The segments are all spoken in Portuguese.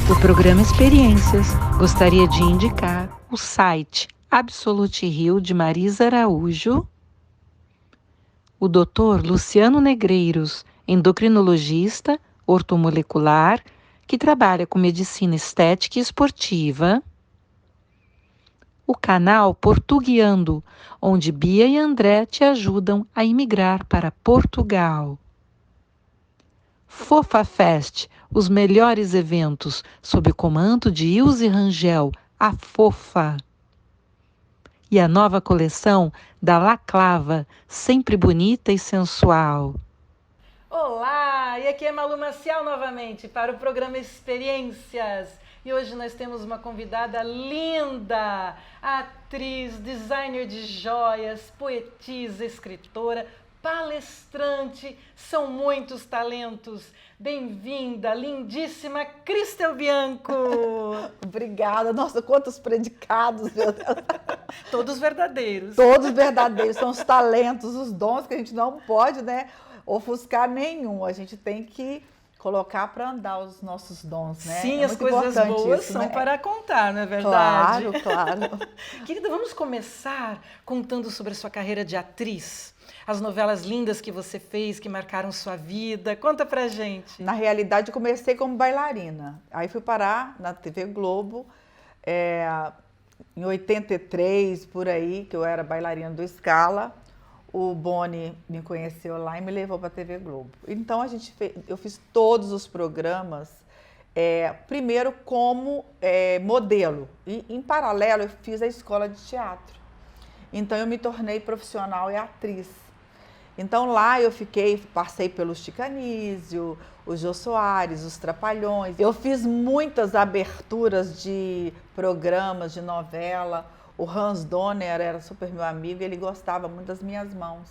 do programa Experiências, gostaria de indicar o site Absolute Rio de Marisa Araújo, o Dr. Luciano Negreiros, endocrinologista, ortomolecular, que trabalha com medicina estética e esportiva, o canal Portuguiando, onde Bia e André te ajudam a imigrar para Portugal. Fofa Fest, os melhores eventos, sob o comando de Ilse Rangel, a Fofa. E a nova coleção da Laclava, sempre bonita e sensual. Olá, e aqui é Malu Maciel novamente para o programa Experiências. E hoje nós temos uma convidada linda, atriz, designer de joias, poetisa, escritora, palestrante, são muitos talentos. Bem-vinda, lindíssima Cristel Bianco. Obrigada. Nossa, quantos predicados, meu Deus. Todos verdadeiros. Todos verdadeiros. São os talentos, os dons que a gente não pode, né, ofuscar nenhum. A gente tem que colocar para andar os nossos dons, né? Sim, as coisas boas são, né, para contar, não é verdade? Claro, claro. Querida, vamos começar contando sobre a sua carreira de atriz. As novelas lindas que você fez, que marcaram sua vida. Conta pra gente. Na realidade, eu comecei como bailarina. Aí fui parar na TV Globo, em 83, por aí, que eu era bailarina do Scala. O Boni me conheceu lá e me levou para a TV Globo. Então, eu fiz todos os programas, primeiro como modelo. E, em paralelo, eu fiz a escola de teatro. Então, eu me tornei profissional e atriz. Então, lá eu passei pelo Chico Anísio, o Jô Soares, os Trapalhões. Eu fiz muitas aberturas de programas, de novela. O Hans Donner era super meu amigo e ele gostava muito das minhas mãos.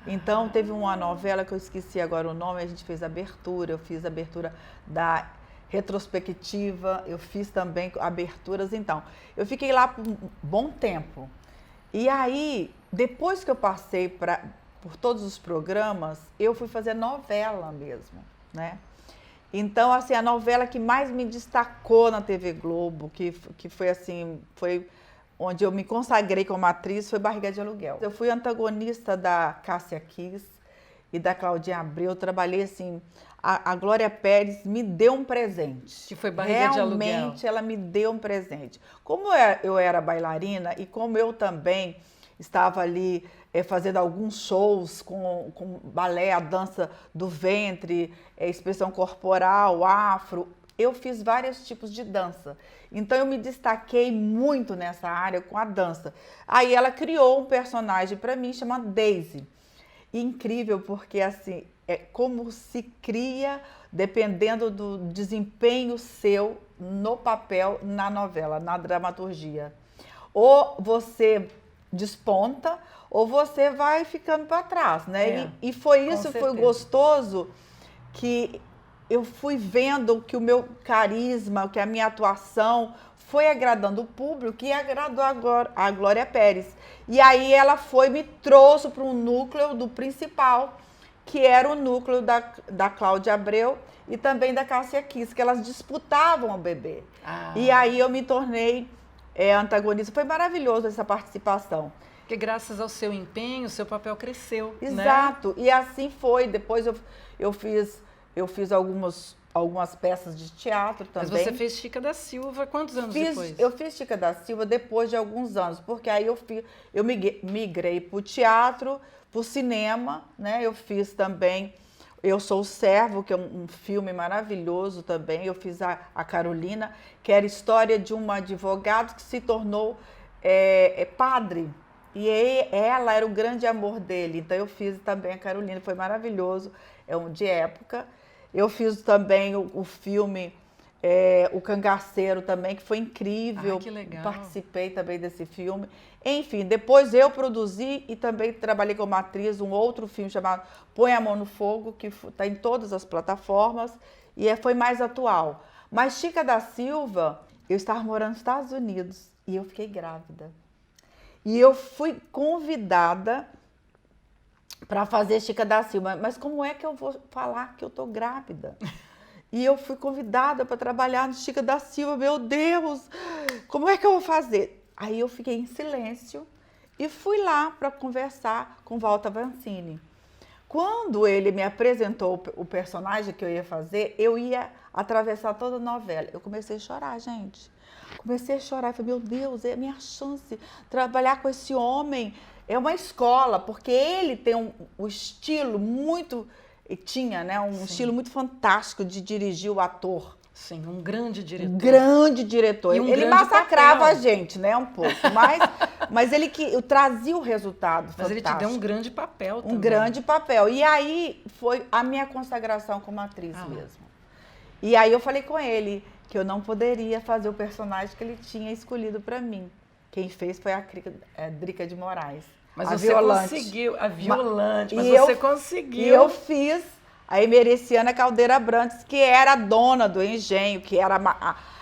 Então, teve uma novela que eu esqueci agora o nome, a gente fez abertura, eu fiz abertura da retrospectiva, eu fiz também aberturas. Então, eu fiquei lá por um bom tempo. E aí, depois que eu passei por todos os programas, eu fui fazer novela mesmo, né? Então, assim, a novela que mais me destacou na TV Globo, que foi assim, foi onde eu me consagrei como atriz, foi Barriga de Aluguel. Eu fui antagonista da Cássia Kiss e da Claudinha Abreu. Eu trabalhei assim, a Glória Pérez me deu um presente. Que foi Barriga de Aluguel. Realmente ela me deu um presente. Como eu era bailarina e como eu também estava ali fazendo alguns shows com balé, a dança do ventre, expressão corporal, afro, eu fiz vários tipos de dança. Então, eu me destaquei muito nessa área com a dança. Aí, ela criou um personagem para mim chamado Daisy. Incrível, porque assim, é como se cria dependendo do desempenho seu no papel, na novela, na dramaturgia. Ou você desponta, ou você vai ficando para trás, né? E foi isso, foi gostoso, que eu fui vendo que o meu carisma, que a minha atuação foi agradando o público e agradou a Glória Pérez. E aí ela me trouxe para um núcleo do principal, que era o núcleo da Cláudia Abreu e também da Cássia Kiss, que elas disputavam o bebê. E aí eu me tornei antagonista. Foi maravilhoso essa participação. Porque graças ao seu empenho, o seu papel cresceu. Exato. Né? E assim foi. Depois eu fiz algumas peças de teatro também. Mas você fez Chica da Silva quantos anos depois? Eu fiz Chica da Silva depois de alguns anos, porque aí eu migrei para o teatro, para o cinema, né? Eu fiz também Eu Sou o Servo, que é um filme maravilhoso também. Eu fiz a Carolina, que era a história de um advogado que se tornou padre. E ela era o grande amor dele. Então eu fiz também a Carolina, foi maravilhoso, de época. Eu fiz também o filme O Cangaceiro também, que foi incrível. Que legal. Participei também desse filme. Enfim, depois eu produzi e também trabalhei como atriz um outro filme chamado Põe a Mão no Fogo, que está em todas as plataformas e foi mais atual. Mas Chica da Silva, eu estava morando nos Estados Unidos e eu fiquei grávida. E eu fui convidada para fazer Chica da Silva. Mas como é que eu vou falar que eu estou grávida? E eu fui convidada para trabalhar no Chica da Silva. Meu Deus, como é que eu vou fazer? Aí eu fiquei em silêncio e fui lá para conversar com Walter Vancini. Quando ele me apresentou o personagem que eu ia fazer, eu ia atravessar toda a novela. Eu comecei a chorar, gente. Comecei a chorar. Falei, meu Deus, é a minha chance. Trabalhar com esse homem é uma escola, porque ele tem um estilo muito... Tinha, né, um estilo muito fantástico de dirigir o ator. Sim, um grande diretor. Um grande diretor. E um ele grande massacrava papel. a gente, né, um pouco. Mas ele trazia o resultado Mas fantástico. ele te deu um grande papel também. Um grande papel. E aí foi a minha consagração como atriz mesmo. E aí eu falei com ele que eu não poderia fazer o personagem que ele tinha escolhido para mim. Quem fez foi a Drica de Moraes. Mas a você violante. conseguiu, a violante, mas E você conseguiu. E eu fiz a Emericiana Caldeira Brantes, que era a dona do engenho, que era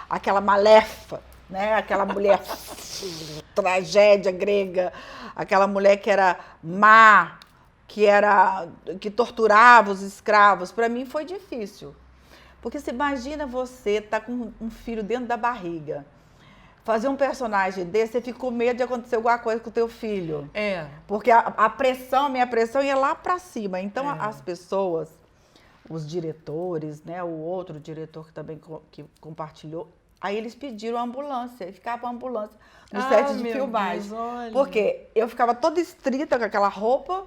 aquela maléfica, né? Aquela mulher tragédia grega, aquela mulher que era má, que torturava os escravos. Para mim foi difícil. Porque você imagina você tá com um filho dentro da barriga. Fazer um personagem desse, você fica com medo de acontecer alguma coisa com o teu filho. É. Porque minha pressão ia lá para cima. Então, as pessoas, os diretores, né, o outro diretor que também que compartilhou, aí eles pediram a ambulância, e ficava a ambulância no set de filmagem. Deus, olha. Porque eu ficava toda estrita com aquela roupa.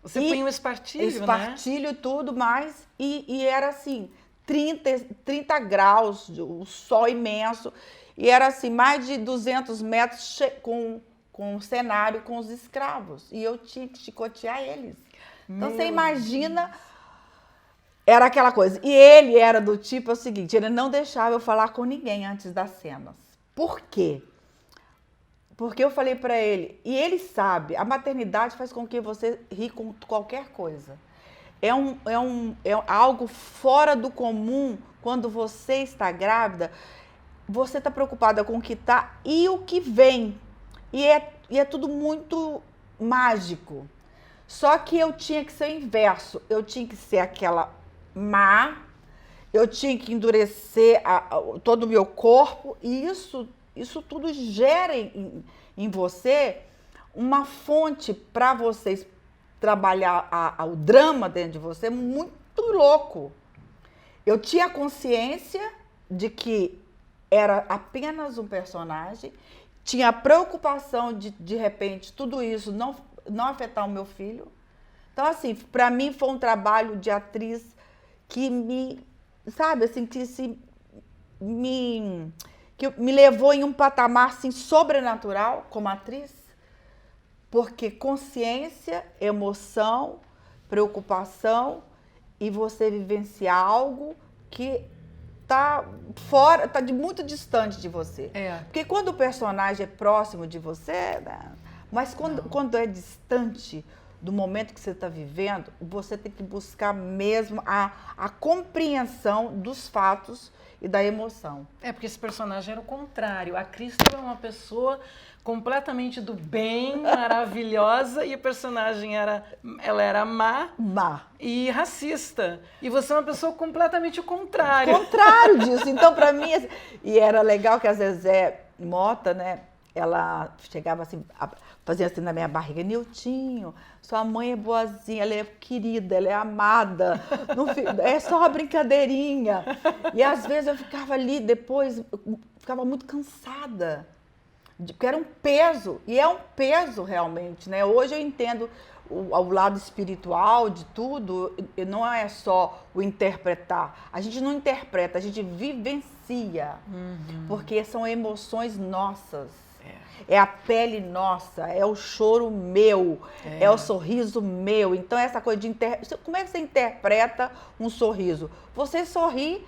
Você punha um espartilho, né? Espartilho e tudo mais. E era assim, 30 graus, o sol imenso. E era assim, mais de 200 metros com o cenário com os escravos. E eu tinha que chicotear eles. Então, você imagina, era aquela coisa. E ele era do tipo, é o seguinte, ele não deixava eu falar com ninguém antes das cenas. Por quê? Porque eu falei para ele, e ele sabe, a maternidade faz com que você ri com qualquer coisa. É algo fora do comum quando você está grávida. Você está preocupada com o que está e o que vem. E é tudo muito mágico. Só que eu tinha que ser o inverso. Eu tinha que ser aquela má, eu tinha que endurecer todo o meu corpo. E isso tudo gera em você uma fonte para vocês trabalhar o drama dentro de você muito louco. Eu tinha consciência de que era apenas um personagem, tinha a preocupação de repente, tudo isso não afetar o meu filho. Então, assim, para mim foi um trabalho de atriz que me levou em um patamar assim, sobrenatural como atriz, porque consciência, emoção, preocupação e você vivenciar algo que tá fora, tá muito distante de você. Porque quando o personagem é próximo de você, né? Mas quando é distante do momento que você está vivendo, você tem que buscar mesmo a compreensão dos fatos e da emoção. Porque esse personagem era o contrário. A Cristel é uma pessoa completamente do bem, maravilhosa, e o personagem ela era má e racista. E você é uma pessoa completamente o contrário. Contrário disso. Então, para mim, e era legal que a Zezé Mota, né, ela chegava assim, fazia assim na minha barriga, Niltinho, sua mãe é boazinha, ela é querida, ela é amada, é só uma brincadeirinha. E às vezes eu ficava ali, depois, ficava muito cansada. Porque era um peso, e é um peso realmente, né? Hoje eu entendo o lado espiritual de tudo, não é só o interpretar. A gente não interpreta, a gente vivencia, porque são emoções nossas. É a pele nossa, é o choro meu, é o sorriso meu. Então, essa coisa de... Como é que você interpreta um sorriso? Você sorri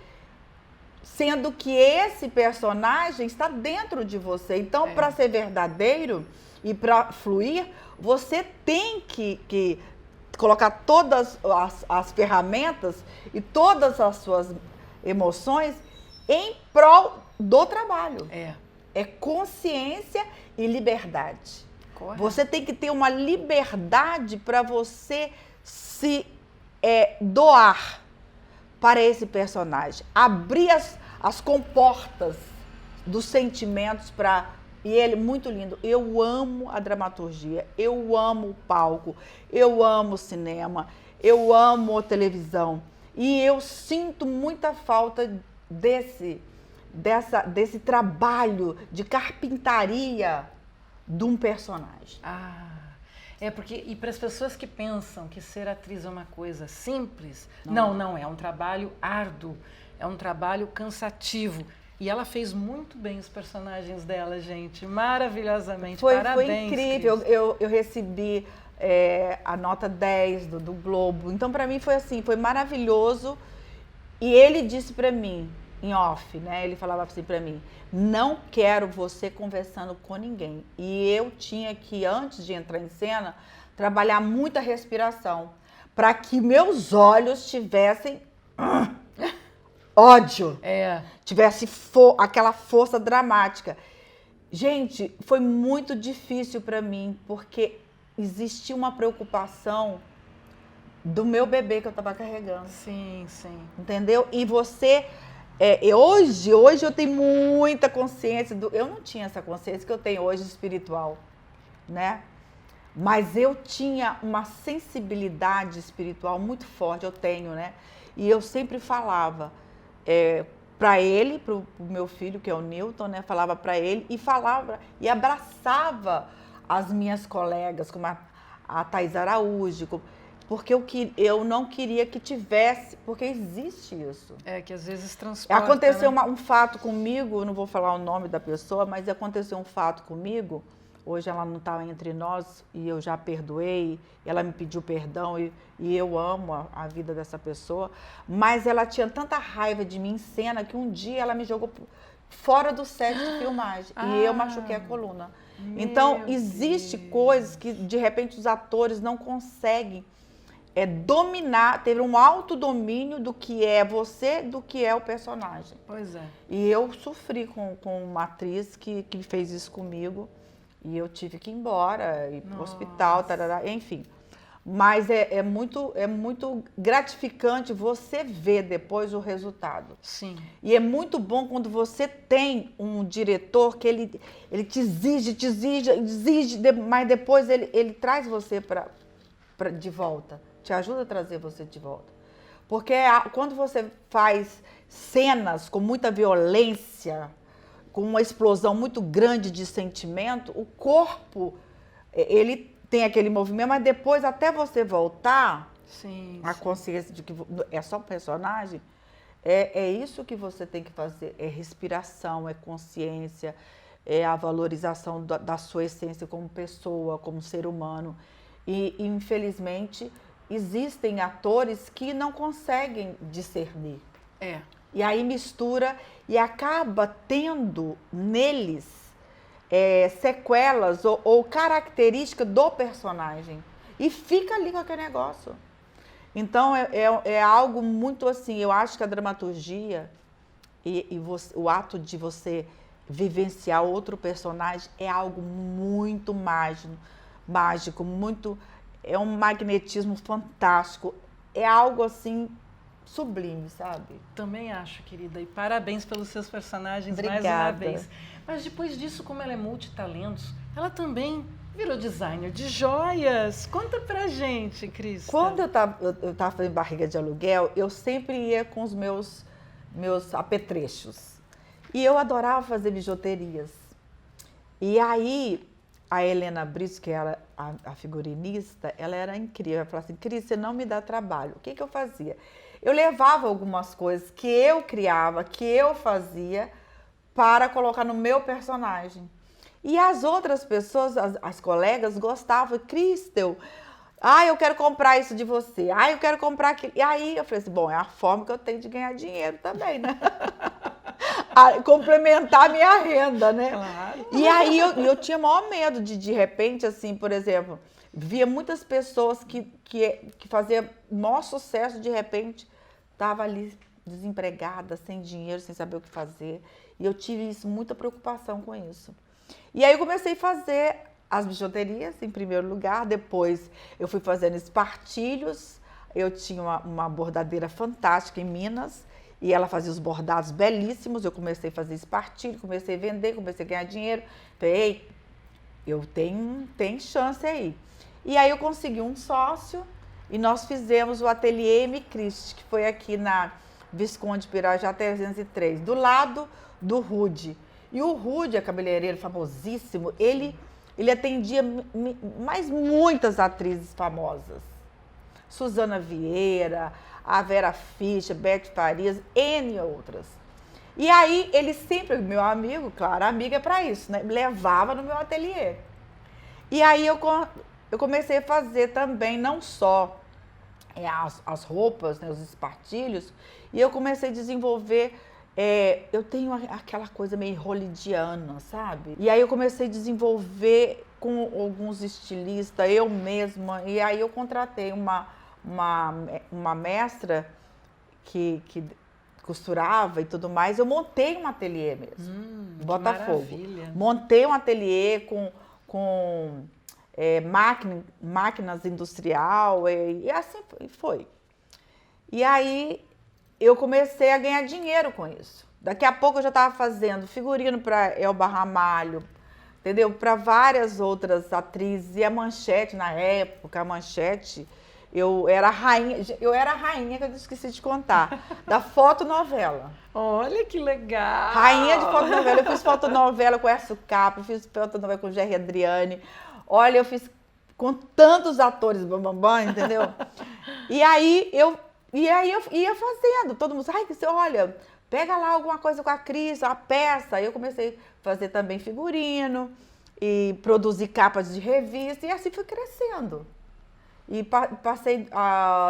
sendo que esse personagem está dentro de você. Então, para ser verdadeiro e para fluir, você tem que colocar todas as ferramentas e todas as suas emoções em prol do trabalho. É consciência e liberdade. Correto. Você tem que ter uma liberdade para você se doar para esse personagem. Abrir as comportas dos sentimentos para... E ele, muito lindo. Eu amo a dramaturgia, eu amo o palco, eu amo o cinema, eu amo a televisão. E eu sinto muita falta desse trabalho de carpintaria de um personagem. Porque, e para as pessoas que pensam que ser atriz é uma coisa simples, não, é um trabalho árduo, é um trabalho cansativo. E ela fez muito bem os personagens dela, gente, maravilhosamente. Parabéns, foi incrível, eu recebi a nota 10 do Globo, então para mim foi assim, foi maravilhoso. E ele disse para mim, em off, né? Ele falava assim para mim: não quero você conversando com ninguém. E eu tinha que, antes de entrar em cena, trabalhar muita respiração para que meus olhos tivessem ódio, tivesse aquela força dramática. Gente, foi muito difícil para mim, porque existia uma preocupação do meu bebê que eu estava carregando. Sim, sim. Entendeu? E você... hoje eu tenho muita consciência eu não tinha essa consciência que eu tenho hoje espiritual, né? Mas eu tinha uma sensibilidade espiritual muito forte, eu tenho, né? E eu sempre falava para ele, pro meu filho, que é o Newton, né? Falava para ele e abraçava as minhas colegas, como a Thais Araújo, porque eu não queria que tivesse, porque existe isso. Que às vezes transporta. Aconteceu, né? um fato comigo, eu não vou falar o nome da pessoa, mas aconteceu um fato comigo. Hoje ela não está entre nós e eu já perdoei, ela me pediu perdão e eu amo a vida dessa pessoa, mas ela tinha tanta raiva de mim em cena que um dia ela me jogou fora do set de filmagem e eu machuquei a coluna. Então, existe coisas que de repente os atores não conseguem dominar, ter um autodomínio do que é você, do que é o personagem. Pois é. E eu sofri com uma atriz que fez isso comigo. E eu tive que ir embora, ir para o hospital, tarará, enfim. Mas é muito gratificante você ver depois o resultado. Sim. E é muito bom quando você tem um diretor que ele te exige, mas depois ele traz você de volta. Te ajuda a trazer você de volta. Porque quando você faz cenas com muita violência, com uma explosão muito grande de sentimento, o corpo, ele tem aquele movimento, mas depois, até você voltar, a consciência de que é só um personagem, é isso que você tem que fazer. É respiração, é consciência, é a valorização da sua essência como pessoa, como ser humano. E infelizmente, existem atores que não conseguem discernir. E aí mistura e acaba tendo neles sequelas ou características do personagem. E fica ali com aquele negócio. Então, é algo muito assim, eu acho que a dramaturgia o ato de você vivenciar outro personagem é algo muito mágico, é um magnetismo fantástico. É algo assim sublime, sabe? Também acho, querida. E parabéns pelos seus personagens. Obrigada. Mais uma vez. Mas depois disso, como ela é multitalentos, ela também virou designer de joias. Conta pra gente, Crista. Quando eu tava fazendo barriga de aluguel, eu sempre ia com os meus apetrechos. E eu adorava fazer bijuterias. E aí, a Helena Brito, que era a figurinista, ela era incrível. Ela falava assim: Cris, você não me dá trabalho. O que eu fazia? Eu levava algumas coisas que eu criava, que eu fazia, para colocar no meu personagem. E as outras pessoas, as colegas, gostavam. Cristel, eu quero comprar isso de você. Eu quero comprar aquilo. E aí eu falei assim, bom, é a forma que eu tenho de ganhar dinheiro também, né? Complementar a minha renda, né? Claro. E aí eu tinha maior medo de repente, assim, por exemplo, via muitas pessoas que faziam maior sucesso, de repente, estava ali desempregada, sem dinheiro, sem saber o que fazer. E eu tive muita preocupação com isso. E aí eu comecei a fazer as bijuterias, em primeiro lugar. Depois eu fui fazendo espartilhos. Eu tinha uma bordadeira fantástica em Minas e ela fazia os bordados belíssimos. Eu comecei a fazer espartilho, comecei a vender, comecei a ganhar dinheiro. Falei, eu tenho chance aí. E aí eu consegui um sócio e nós fizemos o ateliê M. Christie, que foi aqui na Visconde Pirajá 303, do lado do Rude. E o Rude, é cabeleireiro famosíssimo, ele atendia mais muitas atrizes famosas. Suzana Vieira, a Vera Fischer, Beth Farias, N outras. E aí ele sempre, meu amigo, claro, amiga é para isso, né? Me levava no meu ateliê. E aí eu comecei a fazer também, não só as roupas, né, os espartilhos, e eu comecei a desenvolver, eu tenho aquela coisa meio hollywoodiana, sabe? E aí eu comecei a desenvolver com alguns estilistas, eu mesma, e aí eu contratei uma mestra que costurava e tudo mais. Eu montei um ateliê mesmo, em Botafogo. Maravilha. Montei um ateliê com máquinas industrial e assim foi. E aí eu comecei a ganhar dinheiro com isso. Daqui a pouco eu já estava fazendo figurino para Elba Ramalho, entendeu? Para várias outras atrizes. E a Manchete, na época, a Manchete, eu era a rainha que eu esqueci de contar, da fotonovela. Olha que legal! Rainha de fotonovela. Eu fiz fotonovela com Ércio Capra, fiz fotonovela com Gerry Adriane. Olha, eu fiz com tantos atores, entendeu? E aí eu ia fazendo. Todo mundo, olha, pega lá alguma coisa com a Cris, a peça. Aí eu comecei a fazer também figurino e produzir capas de revista e assim fui crescendo. E passei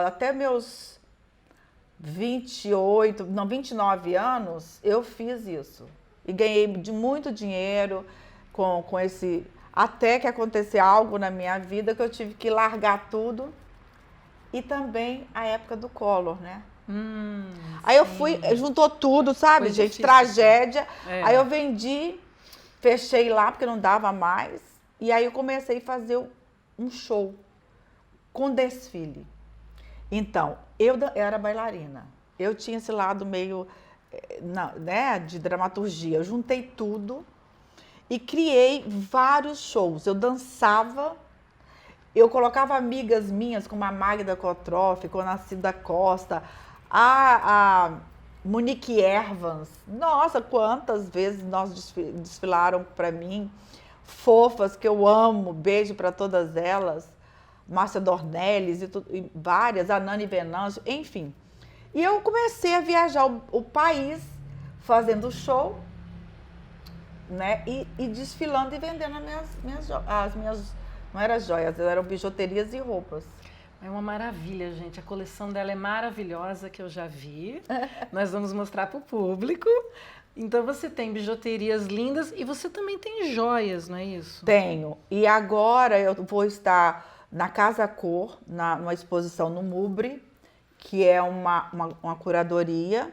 até meus 29 anos, eu fiz isso. E ganhei muito dinheiro com esse... Até que aconteceu algo na minha vida que eu tive que largar tudo. E também a época do Collor, né? Aí eu fui, juntou tudo, sabe, Foi gente? difícil. Tragédia. É. Aí eu vendi, fechei lá porque não dava mais. E aí eu comecei a fazer um show com desfile. Então, eu era bailarina. Eu tinha esse lado meio, né, de dramaturgia. Eu juntei tudo e criei vários shows. Eu dançava, eu colocava amigas minhas, como a Magda Kotroff, com a Nacida Costa, a Monique Evans. Nossa, quantas vezes nós desfilaram para mim. Fofas, que eu amo, beijo para todas elas. Márcia Dornelles e várias, a Nani Venâncio, enfim. E eu comecei a viajar o país fazendo show, né? E desfilando e vendendo as minhas, não eram joias, eram bijuterias e roupas. É uma maravilha, gente. A coleção dela é maravilhosa, que eu já vi. Nós vamos mostrar para o público. Então você tem bijuterias lindas e você também tem joias, não é isso? Tenho. E agora eu vou estar na Casa Cor, numa exposição no Mubre, que é uma curadoria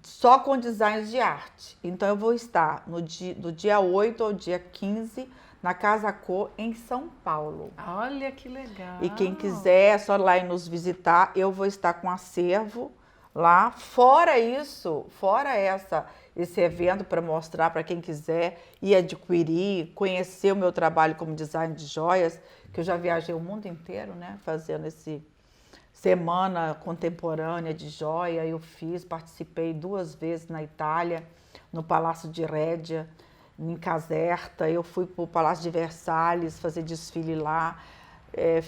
só com designs de arte. Então eu vou estar do dia 8 ao dia 15 na Casa Cor, em São Paulo. Olha que legal! E quem quiser, é só lá ir nos visitar. Eu vou estar com acervo lá. Fora isso, esse evento para mostrar para quem quiser ir adquirir, conhecer o meu trabalho como design de joias, que eu já viajei o mundo inteiro, né, fazendo semana contemporânea de joia. Eu participei 2 vezes na Itália, no Palácio de Rédia, em Caserta. Eu fui para o Palácio de Versalhes fazer desfile lá.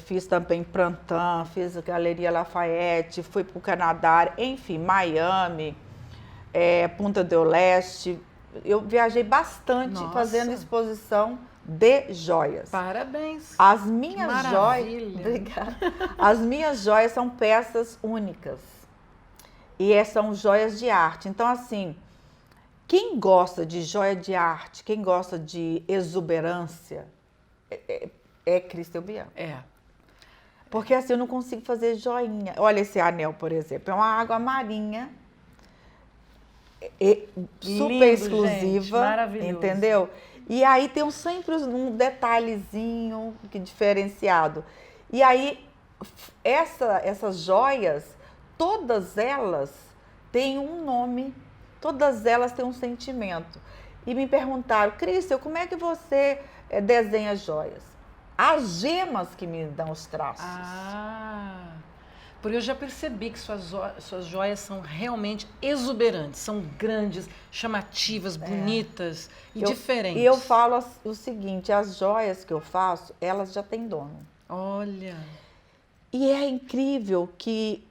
Fiz também Printemps, fiz a Galeria Lafayette, fui para o Canadá, enfim, Miami, Punta del Leste. Eu viajei bastante fazendo exposição de joias. Parabéns! As minhas joias, obrigada. As minhas joias são peças únicas e são joias de arte. Então, assim, quem gosta de joia de arte, quem gosta de exuberância, é Cristel Bianco. Porque assim, eu não consigo fazer joinha. Olha esse anel, por exemplo, é uma água marinha, super Lindo, exclusiva, gente, maravilhoso. entendeu? E aí tem sempre um detalhezinho diferenciado. E aí essas joias, todas elas têm um nome, todas elas têm um sentimento. E me perguntaram, Cristel, como é que você desenha joias? As gemas que me dão os traços. Ah, porque eu já percebi que suas joias são realmente exuberantes, são grandes, chamativas, bonitas e diferentes. E eu falo o seguinte, as joias que eu faço, elas já têm dono. Olha. E é incrível que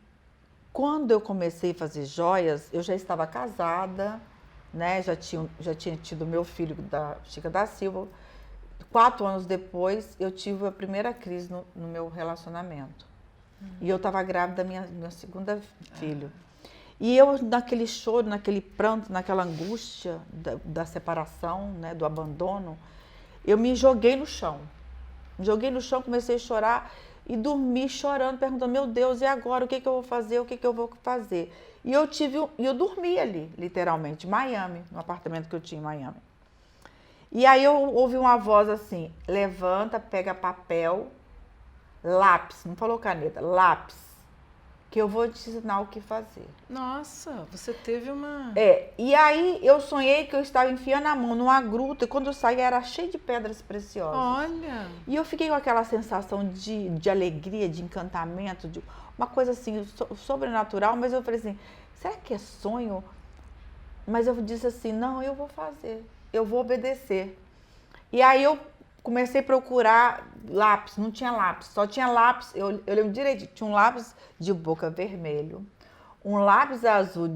quando eu comecei a fazer joias, eu já estava casada, né? Já tinha tido meu filho, da Chica da Silva. 4 anos depois, eu tive a primeira crise no meu relacionamento. E eu estava grávida da minha segunda filha. E eu, naquele choro, naquele pranto, naquela angústia da separação, né? Do abandono, eu me joguei no chão. Me joguei no chão, comecei a chorar e dormi chorando, perguntando, meu Deus, e agora? O que eu vou fazer? O que eu vou fazer? E eu dormi ali, literalmente, em Miami, no apartamento que eu tinha em Miami. E aí eu ouvi uma voz assim, levanta, pega papel, lápis, não falou caneta, lápis, que eu vou te ensinar o que fazer. Nossa, você teve uma... E aí eu sonhei que eu estava enfiando a mão numa gruta e quando eu saí era cheio de pedras preciosas. Olha! E eu fiquei com aquela sensação de alegria, de encantamento, de uma coisa assim, sobrenatural, mas eu falei assim, será que é sonho? Mas eu disse assim, não, eu vou fazer, eu vou obedecer. E aí eu comecei a procurar lápis, não tinha lápis, só tinha lápis, eu lembro direito, tinha um lápis de boca vermelho, um lápis azul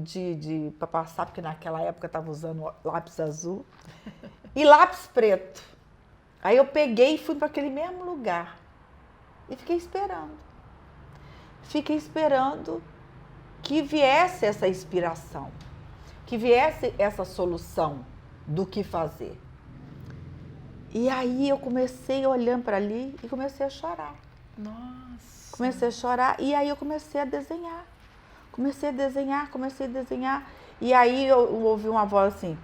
para passar, porque naquela época eu estava usando lápis azul, e lápis preto. Aí eu peguei e fui para aquele mesmo lugar e fiquei esperando. Fiquei esperando que viesse essa inspiração, que viesse essa solução do que fazer. E aí eu comecei olhando para ali e comecei a chorar. Nossa! Comecei a chorar e aí eu comecei a desenhar. Comecei a desenhar. E aí eu ouvi uma voz assim,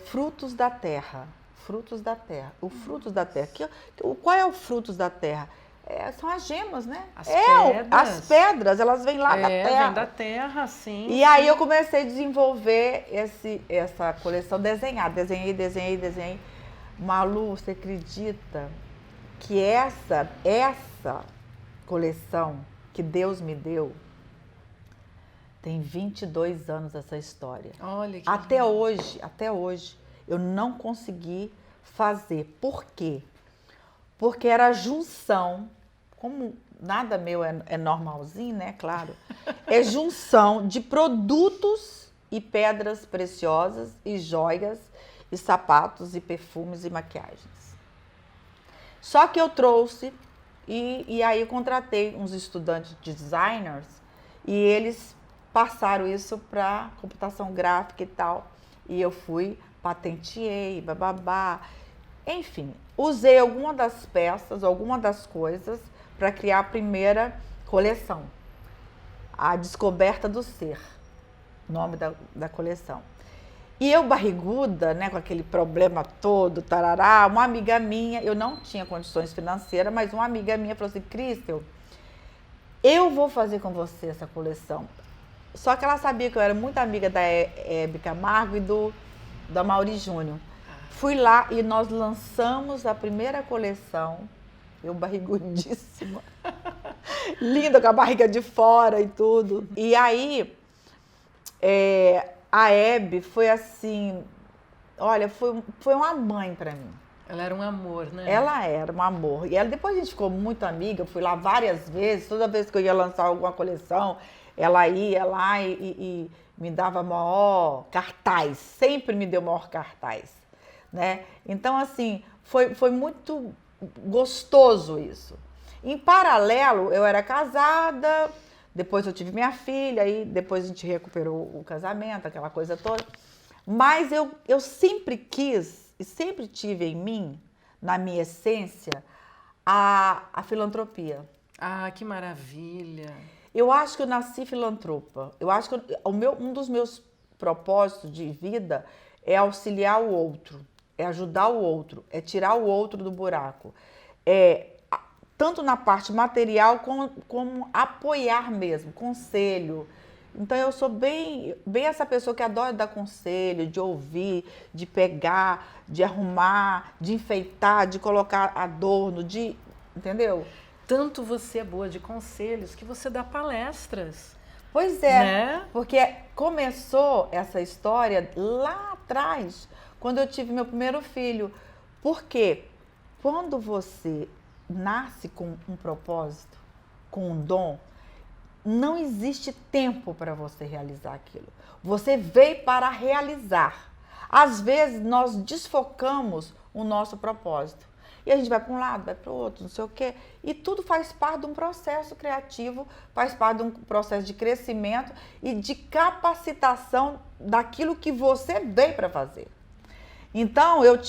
frutos da terra. Frutos da terra. O frutos da terra. Qual é o frutos da terra? São as gemas, né? As pedras, elas vêm lá da terra. Vem da terra, sim. E aí eu comecei a desenvolver essa coleção, desenhei. Malu, você acredita que essa coleção que Deus me deu tem 22 anos essa história. Olha que até hoje, eu não consegui fazer. Por quê? Porque era a junção, como nada meu é normalzinho, né? Claro. É junção de produtos e pedras preciosas e joias e sapatos e perfumes e maquiagens. Só que eu trouxe e aí eu contratei uns estudantes de designers e eles passaram isso para computação gráfica e tal. E eu fui, patenteei, bababá. Enfim, usei alguma das peças, alguma das coisas para criar a primeira coleção. A Descoberta do Ser, nome da coleção. E eu barriguda, né, com aquele problema todo, tarará, uma amiga minha, eu não tinha condições financeiras, mas uma amiga minha falou assim, Cristel, eu vou fazer com você essa coleção. Só que ela sabia que eu era muito amiga da Hebe Camargo e da Mauri Júnior. Fui lá e nós lançamos a primeira coleção, eu barrigudíssima, linda, com a barriga de fora e tudo. E aí, a Hebe foi assim, olha, foi uma mãe para mim. Ela era um amor, né? Ela era um amor. E depois a gente ficou muito amiga, eu fui lá várias vezes, toda vez que eu ia lançar alguma coleção, ela ia lá e me dava maior cartaz, sempre me deu maior cartaz, né? Então, assim, foi muito gostoso isso. Em paralelo, eu era casada, depois eu tive minha filha, aí depois a gente recuperou o casamento, aquela coisa toda. Mas eu sempre quis e sempre tive em mim, na minha essência, a filantropia. Ah, que maravilha! Eu acho que eu nasci filantropa. Eu acho que um dos meus propósitos de vida é auxiliar o outro, é ajudar o outro, é tirar o outro do buraco, é tanto na parte material como apoiar mesmo, conselho. Então eu sou bem essa pessoa que adora dar conselho, de ouvir, de pegar, de arrumar, de enfeitar, de colocar adorno, entendeu? Tanto você é boa de conselhos que você dá palestras. Pois é, né? Porque começou essa história lá atrás, quando eu tive meu primeiro filho. Porque quando você nasce com um propósito, com um dom, não existe tempo para você realizar aquilo. Você veio para realizar. Às vezes nós desfocamos o nosso propósito. E a gente vai para um lado, vai para o outro, não sei o quê. E tudo faz parte de um processo criativo, faz parte de um processo de crescimento e de capacitação daquilo que você veio para fazer. Então, eu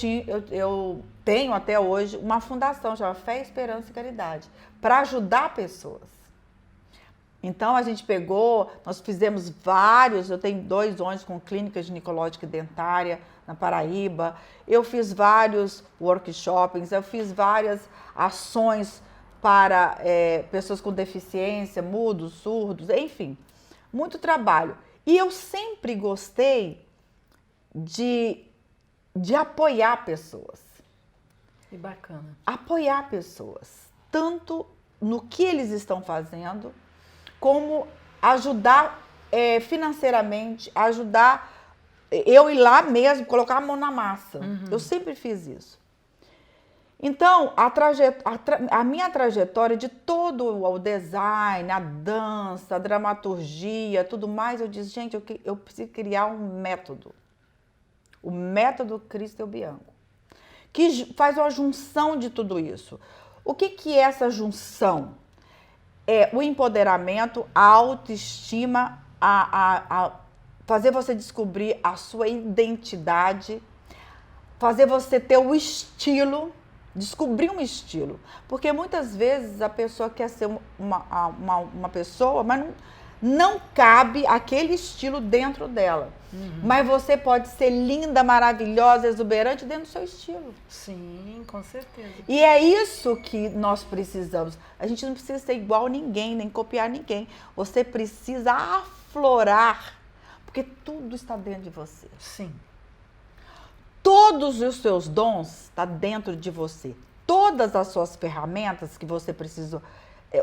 tenho até hoje uma fundação chamada Fé, Esperança e Caridade, para ajudar pessoas. Então, a gente nós fizemos eu tenho 2 ONGs com clínica ginecológica e dentária na Paraíba, eu fiz vários workshops, eu fiz várias ações para pessoas com deficiência, mudos, surdos, enfim, muito trabalho. E eu sempre gostei de apoiar pessoas. Que bacana. Apoiar pessoas, tanto no que eles estão fazendo, como ajudar financeiramente, ajudar eu ir lá mesmo, colocar a mão na massa. Eu sempre fiz isso. Então, a minha trajetória de todo o design, a dança, a dramaturgia, tudo mais, eu disse, gente, eu preciso criar um método. O método Cristel Bianco, que faz uma junção de tudo isso. O que é essa junção? É o empoderamento, a autoestima, a fazer você descobrir a sua identidade, fazer você ter o estilo, descobrir um estilo. Porque muitas vezes a pessoa quer ser uma pessoa, mas não cabe aquele estilo dentro dela. Mas você pode ser linda, maravilhosa, exuberante dentro do seu estilo. Sim, com certeza. E é isso que nós precisamos. A gente não precisa ser igual a ninguém, nem copiar ninguém. Você precisa aflorar, porque tudo está dentro de você. Sim. Todos os seus dons estão dentro de você. Todas as suas ferramentas que você precisa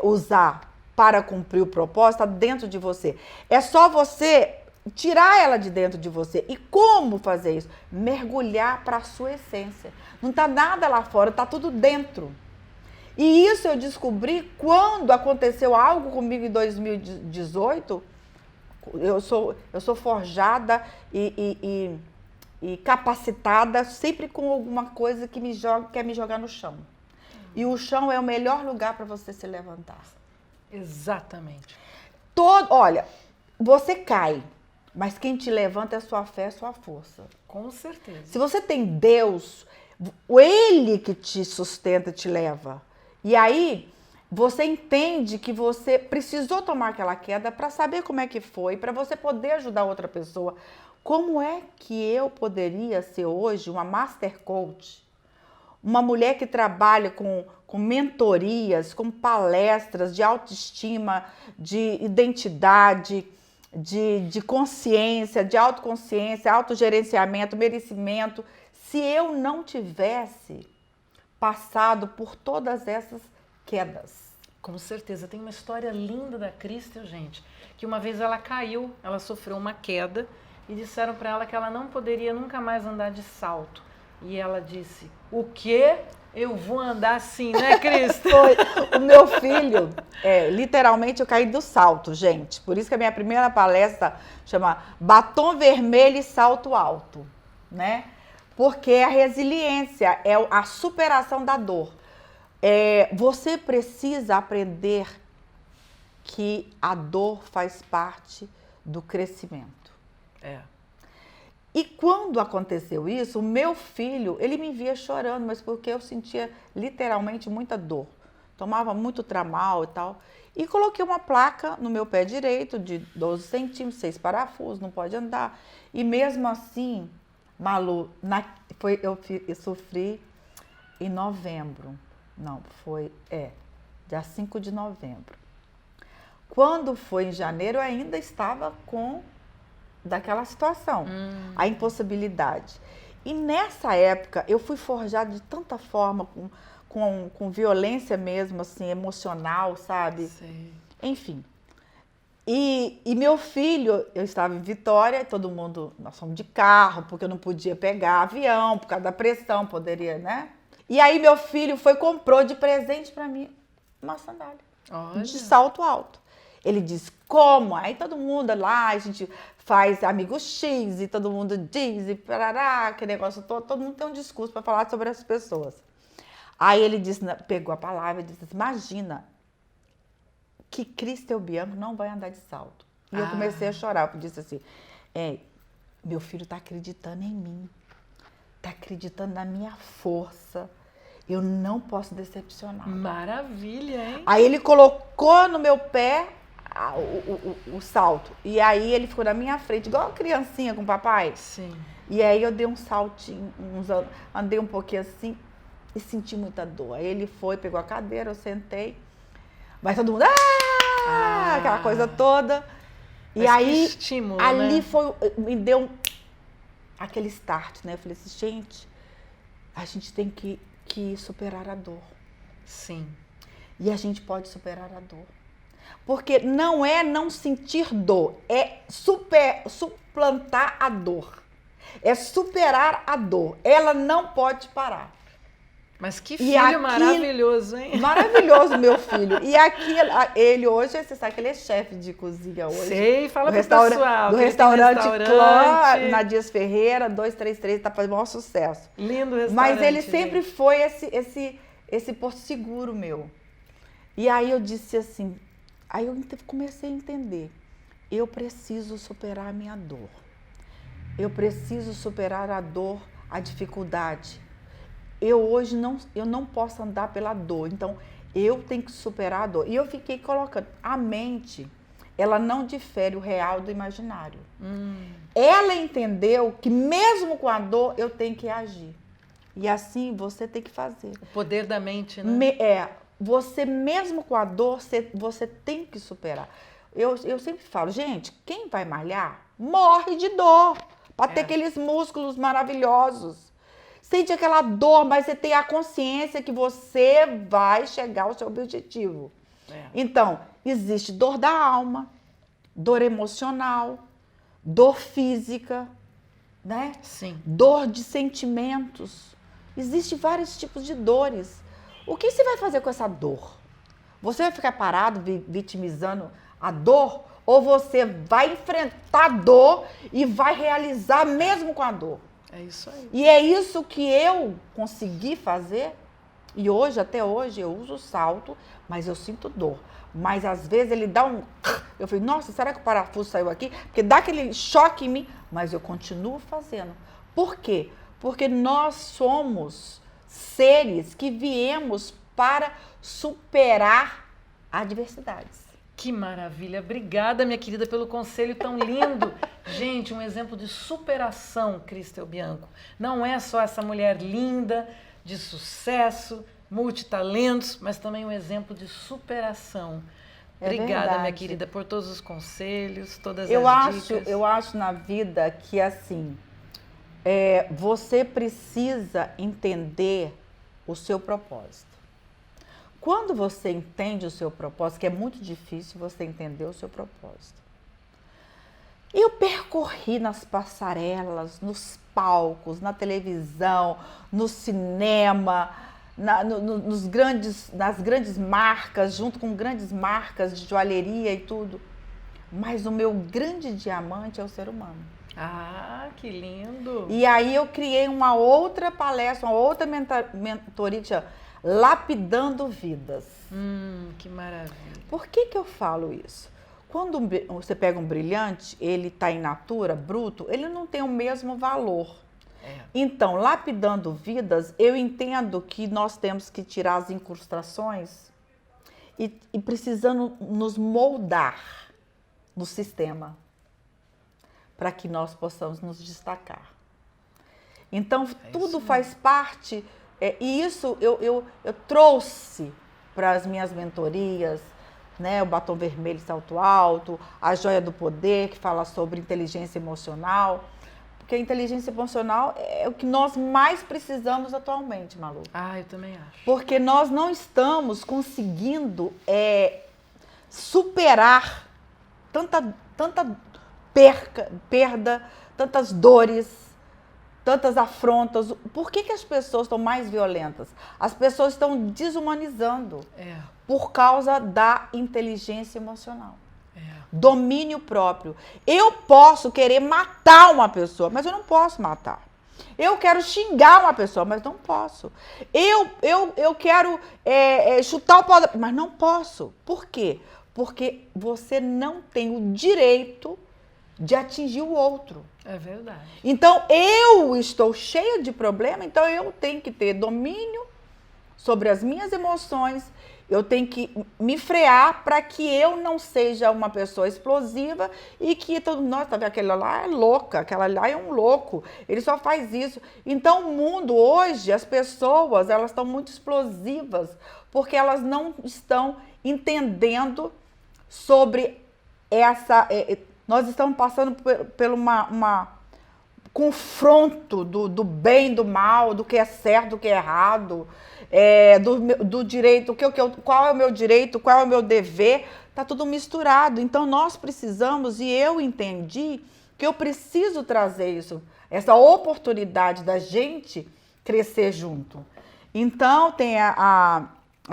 usar para cumprir o propósito está dentro de você. É só você tirar ela de dentro de você. E como fazer isso? Mergulhar para a sua essência. Não está nada lá fora, está tudo dentro. E isso eu descobri quando aconteceu algo comigo em 2018. Eu sou forjada e capacitada sempre com alguma coisa que quer me jogar no chão. E o chão é o melhor lugar para você se levantar. Exatamente. Olha, você cai, mas quem te levanta é a sua fé, a sua força. Com certeza. Se você tem Deus, Ele que te sustenta, te leva. E aí, você entende que você precisou tomar aquela queda para saber como é que foi, para você poder ajudar outra pessoa. Como é que eu poderia ser hoje uma Master Coach? Uma mulher que trabalha com mentorias, com palestras de autoestima, de identidade, de consciência, de autoconsciência, autogerenciamento, merecimento, se eu não tivesse passado por todas essas quedas. Com certeza. Tem uma história linda da Cristel, gente, que uma vez ela caiu, ela sofreu uma queda e disseram para ela que ela não poderia nunca mais andar de salto. E ela disse, o quê? Eu vou andar assim, né, Cristel? Foi. O meu filho, literalmente eu caí do salto, gente. Por isso que a minha primeira palestra chama Batom Vermelho e Salto Alto, né? Porque a resiliência é a superação da dor. Você precisa aprender que a dor faz parte do crescimento. E quando aconteceu isso, o meu filho, ele me via chorando, mas porque eu sentia literalmente muita dor. Tomava muito Tramal e tal. E coloquei uma placa no meu pé direito de 12 centímetros, 6 parafusos, não pode andar. E mesmo assim, Malu, eu sofri em novembro. Não, dia 5 de novembro. Quando foi em janeiro, eu ainda estava com daquela situação, a impossibilidade. E nessa época, eu fui forjada de tanta forma, com violência mesmo, assim, emocional, sabe? Sei. Enfim. E meu filho, eu estava em Vitória, todo mundo, nós fomos de carro, porque eu não podia pegar avião, por causa da pressão, poderia, né? E aí meu filho comprou de presente para mim uma sandália. Olha. De salto alto. Ele disse, como? Aí todo mundo lá, a gente faz amigo X e todo mundo diz e parará, aquele negócio todo mundo tem um discurso para falar sobre as pessoas. Aí ele disse, pegou a palavra e disse, imagina que Cristel Bianco não vai andar de salto. E eu comecei a chorar, eu disse assim, meu filho está acreditando em mim, está acreditando na minha força, eu não posso decepcionar. Maravilha, hein? Aí ele colocou no meu pé o salto. E aí ele ficou na minha frente, igual uma criancinha com o papai. Sim. E aí eu dei um saltinho, andei um pouquinho assim e senti muita dor. Aí ele pegou a cadeira, eu sentei. Mas todo mundo, aquela coisa toda. E Mas aí, que estímulo, ali né? me deu aquele start, né? Eu falei assim, gente, a gente tem que superar a dor. Sim. E a gente pode superar a dor. Porque não é não sentir dor, é suplantar a dor. É superar a dor. Ela não pode parar. Mas que filho maravilhoso, hein? Maravilhoso, meu filho. E aqui, ele hoje, você sabe que ele é chefe de cozinha hoje. Sei, fala pro pessoal. Do restaurante Clã, na Dias Ferreira, 233, tá fazendo o maior sucesso. Lindo restaurante. Mas ele sempre foi esse porto seguro meu. E aí eu disse assim, aí eu comecei a entender, eu preciso superar a minha dor. Eu preciso superar a dor, a dificuldade. Hoje não posso andar pela dor, então eu tenho que superar a dor. E eu fiquei colocando, a mente, ela não difere o real do imaginário. Ela entendeu que mesmo com a dor, eu tenho que agir. E assim você tem que fazer. O poder da mente, né? Você mesmo com a dor, você tem que superar. Eu sempre falo, gente, quem vai malhar, morre de dor, para ter aqueles músculos maravilhosos. Sente aquela dor, mas você tem a consciência que você vai chegar ao seu objetivo. Então, existe dor da alma, dor emocional, dor física, né? Sim. Dor de sentimentos. Existem vários tipos de dores. O que você vai fazer com essa dor? Você vai ficar parado, vitimizando a dor? Ou você vai enfrentar a dor e vai realizar mesmo com a dor? É isso aí. E é isso que eu consegui fazer. E hoje, até hoje, eu uso salto, mas eu sinto dor. Mas às vezes ele dá um... Eu falei, nossa, será que o parafuso saiu aqui? Porque dá aquele choque em mim, mas eu continuo fazendo. Por quê? Porque nós somos seres que viemos para superar adversidades. Que maravilha. Obrigada, minha querida, pelo conselho tão lindo. Gente, um exemplo de superação, Cristel Bianco. Não é só essa mulher linda, de sucesso, multitalentos, mas também um exemplo de superação. Obrigada, minha querida, por todos os conselhos, todas as dicas. Eu acho na vida que, assim, você precisa entender o seu propósito. Quando você entende o seu propósito, que é muito difícil você entender o seu propósito. Eu percorri nas passarelas, nos palcos, na televisão, no cinema, nas grandes marcas, junto com grandes marcas de joalheria e tudo. Mas o meu grande diamante é o ser humano. Ah, que lindo! E aí eu criei uma outra palestra, uma outra mentoria que chama Lapidando Vidas. Que maravilha. Por que eu falo isso? Quando você pega um brilhante, ele está in natura, bruto, ele não tem o mesmo valor. Então, lapidando vidas, eu entendo que nós temos que tirar as incrustações e precisando nos moldar no sistema para que nós possamos nos destacar. Então, tudo faz parte, e isso eu trouxe para as minhas mentorias, né? O Batom Vermelho Salto Alto, a Joia do Poder, que fala sobre inteligência emocional. Porque a inteligência emocional é o que nós mais precisamos atualmente, Malu. Ah, eu também acho. Porque nós não estamos conseguindo superar tanta perda, tantas dores, tantas afrontas. Por que as pessoas estão mais violentas? As pessoas estão desumanizando por causa da inteligência emocional. Domínio próprio. Eu posso querer matar uma pessoa, mas eu não posso matar. Eu quero xingar uma pessoa, mas não posso. Eu quero chutar o pau, mas não posso. Por quê? Porque você não tem o direito de atingir o outro. É verdade. Então, eu estou cheia de problema, então eu tenho que ter domínio sobre as minhas emoções, eu tenho que me frear para que eu não seja uma pessoa explosiva e que todo mundo, nossa, tá vendo, aquela lá é louca, aquela lá é um louco, ele só faz isso. Então, o mundo hoje, as pessoas, elas estão muito explosivas porque elas não estão entendendo sobre essa... nós estamos passando por uma confronto do bem, do mal, do que é certo, do que é errado, do direito, qual é o meu direito, qual é o meu dever, está tudo misturado. Então, nós precisamos, e eu entendi que eu preciso trazer isso, essa oportunidade da gente crescer junto. Então, tem a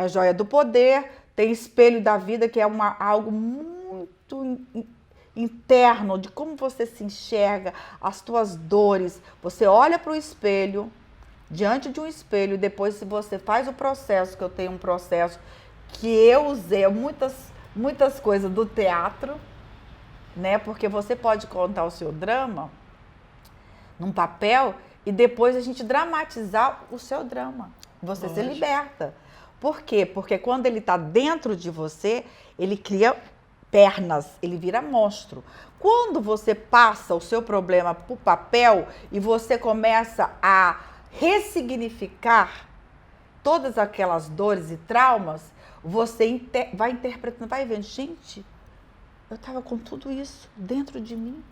Joia do Poder, tem Espelho da Vida, que é algo muito interno, de como você se enxerga, as tuas dores. Você olha para o espelho, diante de um espelho, e depois, se você faz o processo, que eu tenho um processo que eu usei muitas coisas do teatro, né? Porque você pode contar o seu drama num papel e depois a gente dramatizar o seu drama. Você se liberta. Por quê? Porque quando ele está dentro de você, ele cria pernas, ele vira monstro. Quando você passa o seu problema para o papel e você começa a ressignificar todas aquelas dores e traumas, você vai interpretando, vai vendo, gente, eu estava com tudo isso dentro de mim.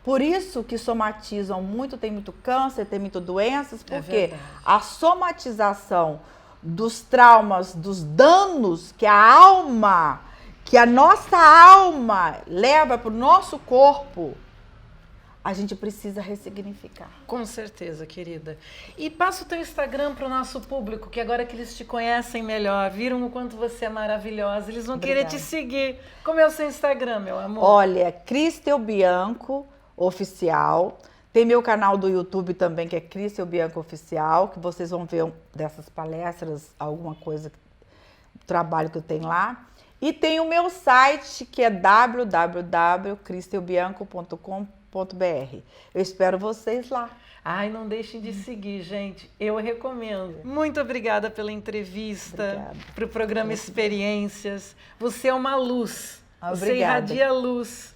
Por isso que somatizam muito, tem muito câncer, tem muitas doenças, porque a somatização dos traumas, dos danos que a nossa alma leva para o nosso corpo, a gente precisa ressignificar. Com certeza, querida. E passa o teu Instagram para o nosso público, que agora que eles te conhecem melhor, viram o quanto você é maravilhosa, eles vão querer te seguir. Como é o seu Instagram, meu amor? Olha, Cristel Bianco Oficial. Tem meu canal do YouTube também, que é Cristel Bianco Oficial, que vocês vão ver dessas palestras, alguma coisa, trabalho que eu tenho lá. E tem o meu site, que é www.cristelbianco.com.br. Eu espero vocês lá. Ai, não deixem de seguir, gente. Eu recomendo. Muito obrigada pela entrevista, para o programa Experiências. Você é uma luz. Você irradia luz.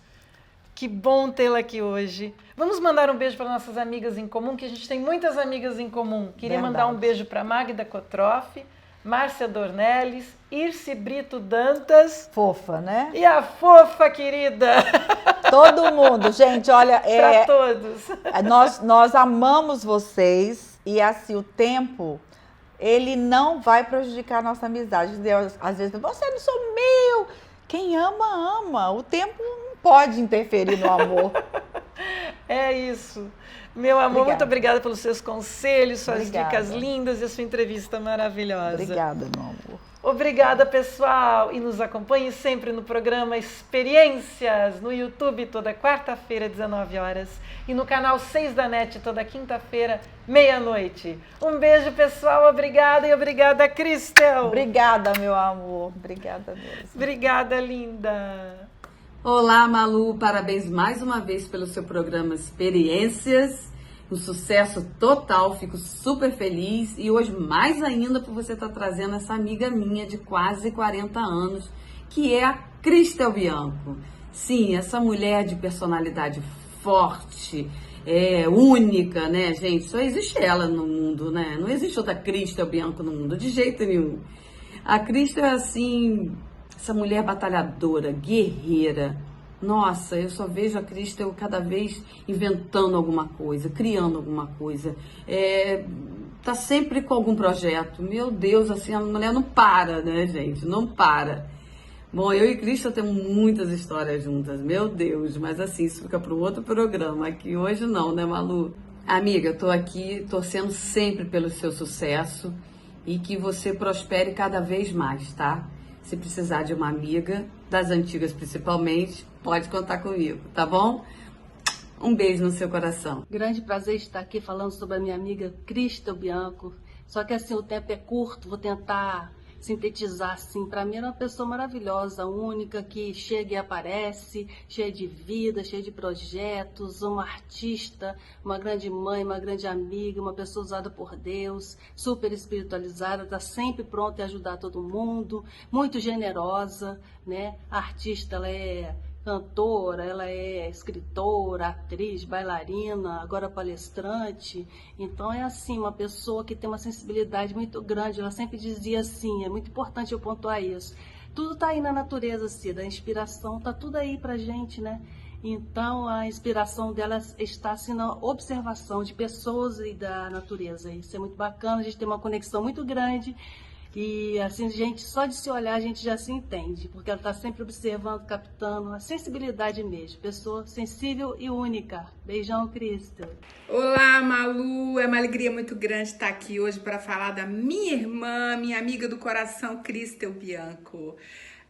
Que bom tê-la aqui hoje. Vamos mandar um beijo para nossas amigas em comum, que a gente tem muitas amigas em comum. Queria mandar um beijo para Magda Kotroff, Márcia Dornelles, Irce Brito Dantas. Fofa, né? E a fofa, querida. Todo mundo, gente, olha... Para todos. Nós amamos vocês e assim, o tempo, ele não vai prejudicar a nossa amizade. Deus, às vezes, você não sou meu. Quem ama, ama. O tempo não pode interferir no amor. É isso. Meu amor, muito obrigada pelos seus conselhos, suas dicas lindas e a sua entrevista maravilhosa. Obrigada, meu amor. Obrigada, pessoal. E nos acompanhe sempre no programa Experiências, no YouTube, toda quarta-feira, 19 horas. E no canal 6 da NET, toda quinta-feira, meia-noite. Um beijo, pessoal. Obrigada e obrigada, Cristel. Obrigada, meu amor. Obrigada mesmo. Obrigada, linda. Olá, Malu, parabéns mais uma vez pelo seu programa Experiências, um sucesso total, fico super feliz e hoje mais ainda por você estar trazendo essa amiga minha de quase 40 anos, que é a Cristel Bianco. Sim, essa mulher de personalidade forte, única, né, gente? Só existe ela no mundo, né? Não existe outra Cristel Bianco no mundo, de jeito nenhum. A Cristo é assim, essa mulher batalhadora, guerreira. Nossa, eu só vejo a Cristo cada vez inventando alguma coisa, criando alguma coisa. Tá sempre com algum projeto. Meu Deus, assim, a mulher não para, né, gente? Não para. Bom, eu e Cristo temos muitas histórias juntas, meu Deus, mas assim, isso fica para um outro programa, aqui hoje não, né, Malu? Amiga, eu tô aqui torcendo sempre pelo seu sucesso e que você prospere cada vez mais, tá? Se precisar de uma amiga, das antigas principalmente, pode contar comigo, tá bom? Um beijo no seu coração. Grande prazer estar aqui falando sobre a minha amiga Cristel Bianco. Só que assim, o tempo é curto, vou tentar sintetizar assim. Para mim, era uma pessoa maravilhosa, única, que chega e aparece, cheia de vida, cheia de projetos, uma artista, uma grande mãe, uma grande amiga, uma pessoa usada por Deus, super espiritualizada, está sempre pronta a ajudar todo mundo, muito generosa, né? A artista, ela é cantora, ela é escritora, atriz, bailarina, agora palestrante. Então é assim, uma pessoa que tem uma sensibilidade muito grande. Ela sempre dizia assim, é muito importante eu pontuar isso. Tudo está aí na natureza, Cida, a inspiração está tudo aí pra gente, né? Então a inspiração dela está assim na observação de pessoas e da natureza. Isso é muito bacana, a gente tem uma conexão muito grande. E assim, gente, só de se olhar a gente já se entende, porque ela está sempre observando, captando, a sensibilidade mesmo, pessoa sensível e única. Beijão, Cristo. Olá, Malu, é uma alegria muito grande estar aqui hoje para falar da minha irmã, minha amiga do coração, Cristel Bianco.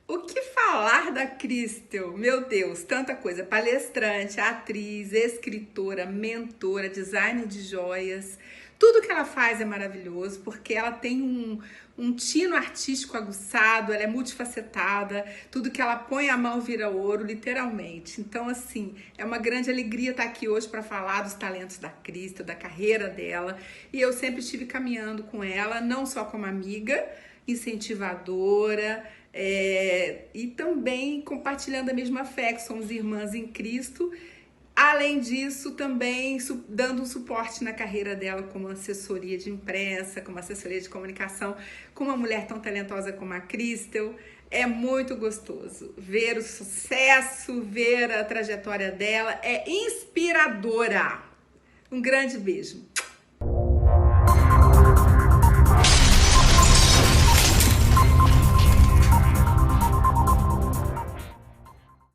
O que falar da Cristel? Meu Deus, tanta coisa. Palestrante, atriz, escritora, mentora, designer de joias. Tudo que ela faz é maravilhoso, porque ela tem um tino artístico aguçado, ela é multifacetada, tudo que ela põe a mão vira ouro, literalmente. Então, assim, é uma grande alegria estar aqui hoje para falar dos talentos da Cristel, da carreira dela. E eu sempre estive caminhando com ela, não só como amiga, incentivadora, e também compartilhando a mesma fé, que somos irmãs em Cristo. Além disso, também dando um suporte na carreira dela como assessoria de imprensa, como assessoria de comunicação, com uma mulher tão talentosa como a Cristel. É muito gostoso ver o sucesso, ver a trajetória dela, é inspiradora. Um grande beijo.